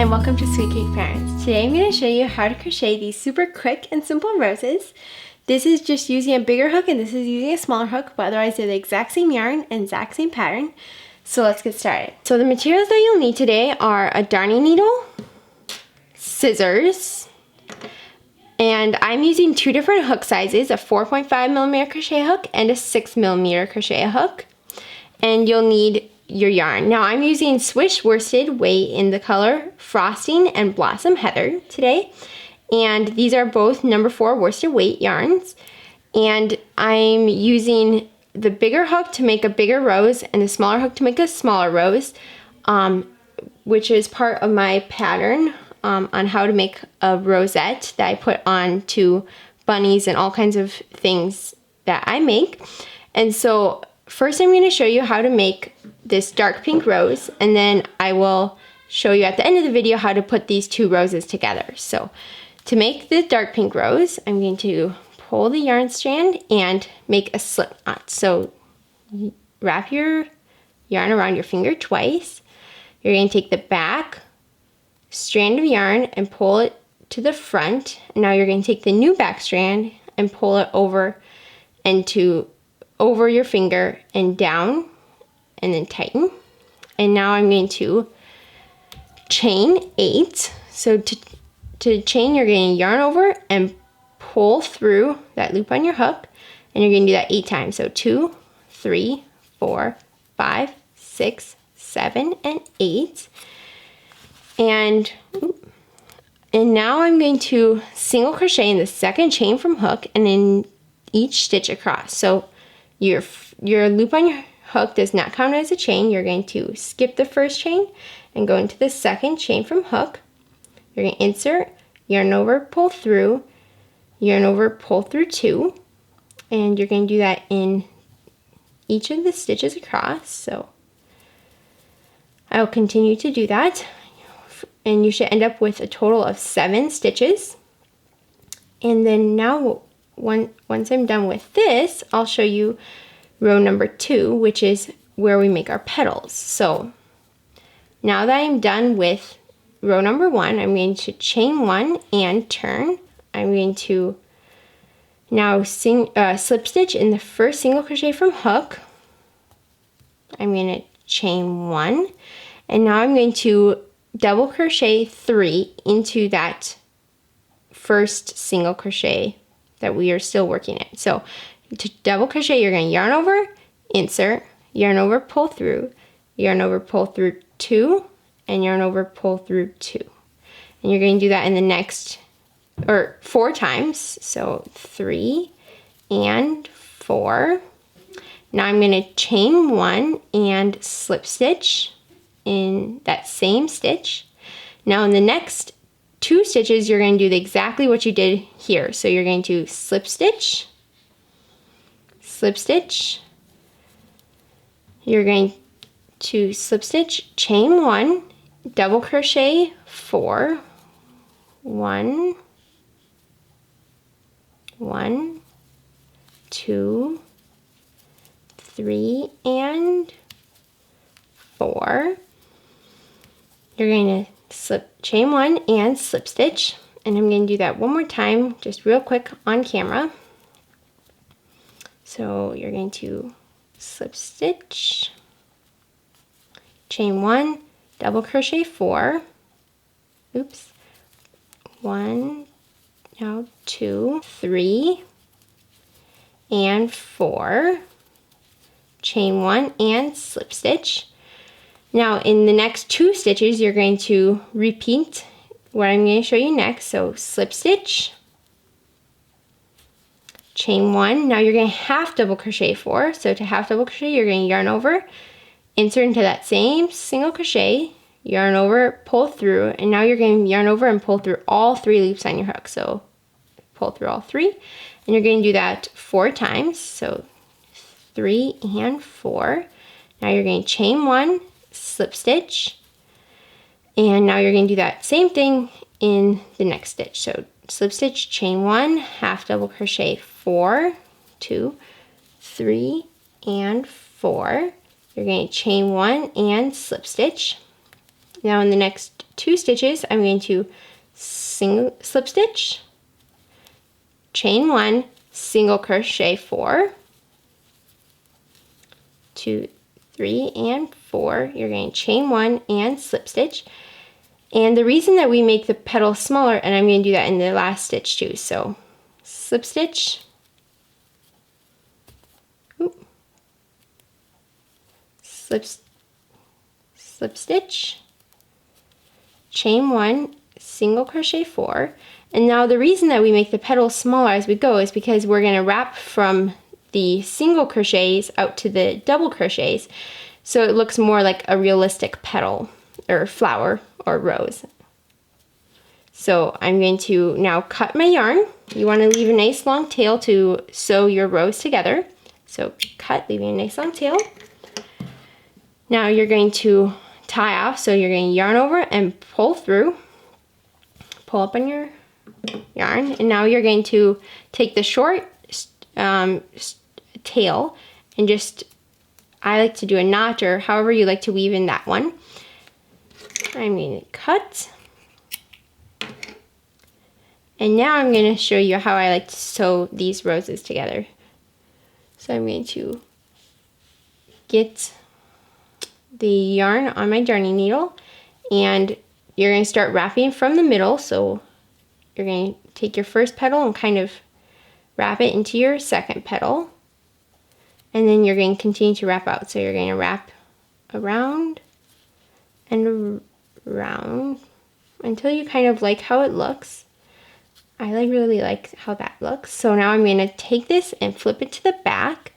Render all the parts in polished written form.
and welcome to Sweet Cake Parents. Today I'm going to show you how to crochet these super quick and simple roses. This is just using a bigger hook and this is using a smaller hook, but otherwise they're the exact same yarn and exact same pattern. So let's get started. So the materials that you'll need today are a darning needle, scissors, and I'm using two different hook sizes, a 4.5mm crochet hook and a 6mm crochet hook. And you'll need your yarn. Now I'm using Swiss worsted weight in the color Frosting and Blossom Heather today. And these are both number 4 worsted weight yarns. And I'm using the bigger hook to make a bigger rose and the smaller hook to make a smaller rose, which is part of my pattern on how to make a rosette that I put on to bunnies and all kinds of things that I make. And so first I'm going to show you how to make this dark pink rose, and then I will show you at the end of the video how to put these two roses together. So to make the dark pink rose, I'm going to pull the yarn strand and make a slip knot. So wrap your yarn around your finger twice. You're going to take the back strand of yarn and pull it to the front. And now you're going to take the new back strand and pull it over over your finger and down, and then tighten. And now I'm going to chain 8. So to chain, you're going to yarn over and pull through that loop on your hook, and you're going to do that 8 times. So 2, 3, 4, 5, 6, 7, and 8. And now I'm going to single crochet in the second chain from hook and in each stitch across. So your loop on your hook does not count as a chain. You're going to skip the first chain and go into the second chain from hook. You're going to insert, yarn over, pull through, yarn over, pull through 2, and you're going to do that in each of the stitches across. So I'll continue to do that, and you should end up with a total of 7 stitches. And then now once I'm done with this, I'll show you row number 2, which is where we make our petals. So now that I'm done with row number 1, I'm going to chain 1 and turn. I'm going to now slip stitch in the first single crochet from hook. I'm going to chain 1, and now I'm going to double crochet 3 into that first single crochet that we are still working in. So to double crochet, you're going to yarn over, insert, yarn over, pull through, yarn over, pull through 2, and yarn over, pull through 2. And you're going to do that in the next, or 4 times. So 3 and 4. Now I'm going to chain 1 and slip stitch in that same stitch. Now in the next 2 stitches, you're going to do exactly what you did here. So you're going to slip stitch, you're going to slip stitch, chain 1, double crochet 4, 1, 1, 2, 3, and 4. You're going to chain 1 and slip stitch, and I'm going to do that one more time just real quick on camera. So you're going to slip stitch, chain 1, double crochet 4, 1, now 2, 3, and 4, chain 1 and slip stitch. Now in the next 2 stitches, you're going to repeat what I'm going to show you next. So slip stitch, chain 1. Now you're going to half double crochet 4. So to half double crochet, you're going to yarn over, insert into that same single crochet, yarn over, pull through, and now you're going to yarn over and pull through all 3 loops on your hook. So pull through all 3, and you're going to do that 4 times. So 3 and 4. Now you're going to chain 1, slip stitch, and now you're going to do that same thing in the next stitch. So slip stitch, chain 1, half double crochet 4, 2, 3, and 4. You're going to chain 1 and slip stitch. Now in the next 2 stitches, I'm going to slip stitch, chain 1, single crochet 4, 2, 3, and 4. You're going to chain 1 and slip stitch. And the reason that we make the petal smaller, and I'm going to do that in the last stitch too, so slip stitch, slip stitch, chain 1, single crochet 4. And now the reason that we make the petals smaller as we go is because we're going to wrap from the single crochets out to the double crochets, so it looks more like a realistic petal or flower or rose. So I'm going to now cut my yarn. You want to leave a nice long tail to sew your rose together. So cut, leaving a nice long tail. Now you're going to tie off, so you're going to yarn over and pull through. Pull up on your yarn, and now you're going to take the short tail and just, I like to do a knot or however you like to weave in that one. I'm going to cut. And now I'm going to show you how I like to sew these roses together. So I'm going to get the yarn on my darning needle, and you're going to start wrapping from the middle. So you're going to take your first petal and kind of wrap it into your second petal. And then you're going to continue to wrap out. So you're going to wrap around and around until you kind of like how it looks. I really like how that looks. So now I'm going to take this and flip it to the back.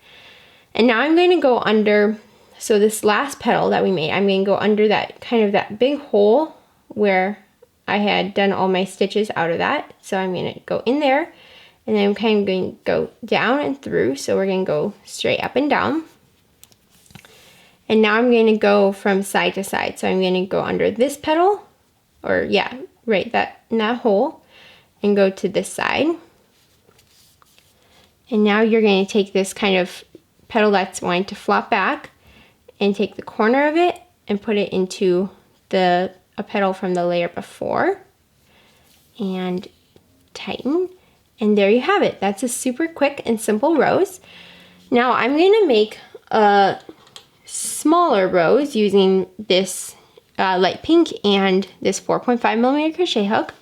And now I'm going to go under, so this last petal that we made, I'm going to go under that kind of that big hole where I had done all my stitches out of that. So I'm going to go in there, and then I'm kind of going to go down and through. So we're going to go straight up and down. And now I'm going to go from side to side. So I'm going to go under this petal, or yeah, right in that hole, and go to this side. And now you're going to take this kind of petal that's wanting to flop back and take the corner of it and put it into a petal from the layer before and tighten. And there you have it. That's a super quick and simple rose. Now I'm going to make a smaller rose using this light pink and this 4.5mm crochet hook.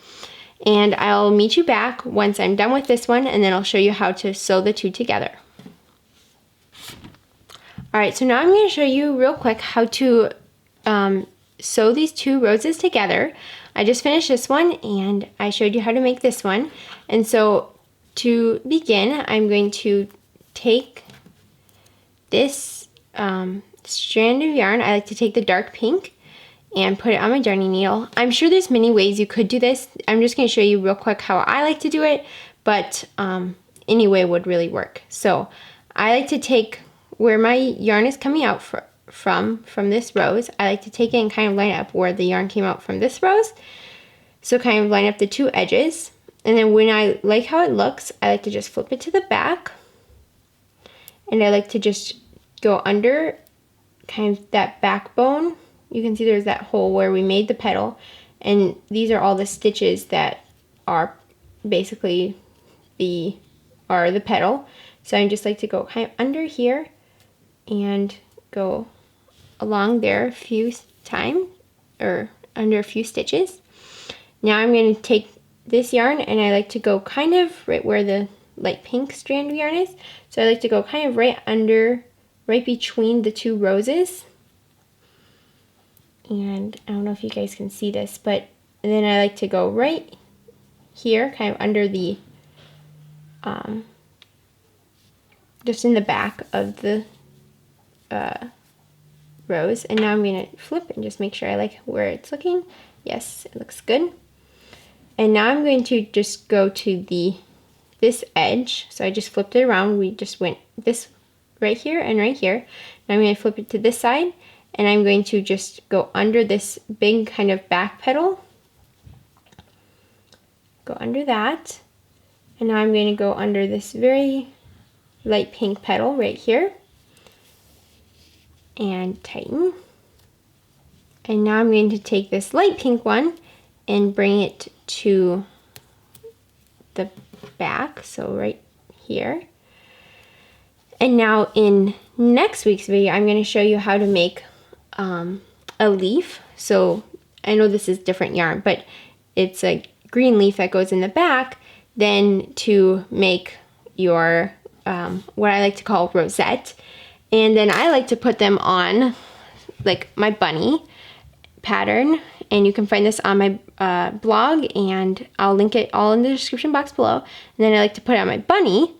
And I'll meet you back once I'm done with this one, and then I'll show you how to sew the two together. Alright, so now I'm going to show you real quick how to sew these two roses together. I just finished this one, and I showed you how to make this one. And so to begin, I'm going to take this strand of yarn. I like to take the dark pink and put it on my darning needle. I'm sure there's many ways you could do this. I'm just going to show you real quick how I like to do it, but any way would really work. So I like to take where my yarn is coming out from this rose, I like to take it and kind of line up where the yarn came out from this rose. So kind of line up the two edges. And then when I like how it looks, I like to just flip it to the back. And I like to just go under kind of that backbone. You can see there's that hole where we made the petal, and these are all the stitches that are basically the petal. So I just like to go kind of under here and go along there a few times, or under a few stitches. Now I'm going to take this yarn, and I like to go kind of right where the light pink strand of yarn is. So I like to go kind of right between the two roses. And I don't know if you guys can see this, but then I like to go right here, kind of under the, just in the back of the rose. And now I'm going to flip and just make sure I like where it's looking. Yes, it looks good. And now I'm going to just go to this edge. So I just flipped it around. We just went this right here and right here. Now I'm going to flip it to this side. And I'm going to just go under this big kind of back petal. Go under that. And now I'm going to go under this very light pink petal right here. And tighten. And now I'm going to take this light pink one and bring it to the back, so right here. And now in next week's video, I'm going to show you how to make a leaf. So I know this is different yarn, but it's a green leaf that goes in the back, then to make your, what I like to call rosette. And then I like to put them on like my bunny pattern, and you can find this on my blog, and I'll link it all in the description box below. And then I like to put it on my bunny,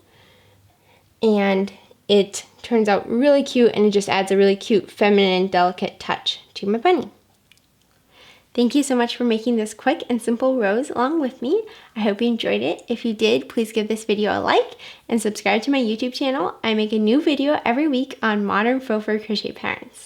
and it turns out really cute, and it just adds a really cute, feminine, delicate touch to my bunny. Thank you so much for making this quick and simple rose along with me. I hope you enjoyed it. If you did, please give this video a like and subscribe to my YouTube channel. I make a new video every week on modern faux fur crochet patterns.